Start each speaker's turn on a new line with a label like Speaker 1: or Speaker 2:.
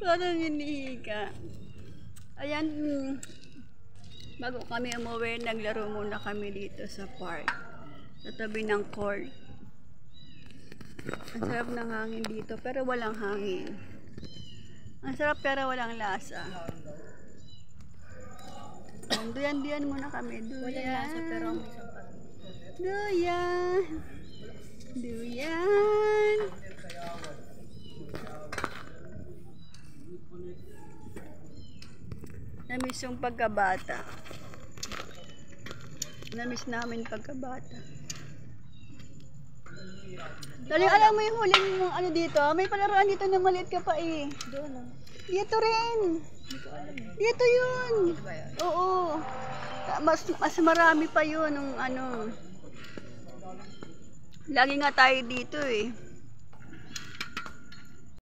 Speaker 1: Parang hinihiga. Ayan, bago kami umuwi, naglaro muna kami dito sa park. Sa tabi ng court. Ang sarap ng hangin dito, pero walang hangin. Ang sarap pero walang lasa. Duyan-duyan muna kami. Duyan.
Speaker 2: Walang lasa pero may sampag.
Speaker 1: Duyan. Duyan. Namiss yung pagkabata. Namiss namin pagkabata. Dali, alam mo yung huling yung ano dito? May palaruan dito na maliit ka pa eh.
Speaker 2: Doon lang.
Speaker 1: Dito rin.
Speaker 2: Hindi ko alam eh.
Speaker 1: Dito yun.
Speaker 2: Dito ba yan?
Speaker 1: Oo. Mas marami pa yun nung ano. Lagi nga tayo dito eh.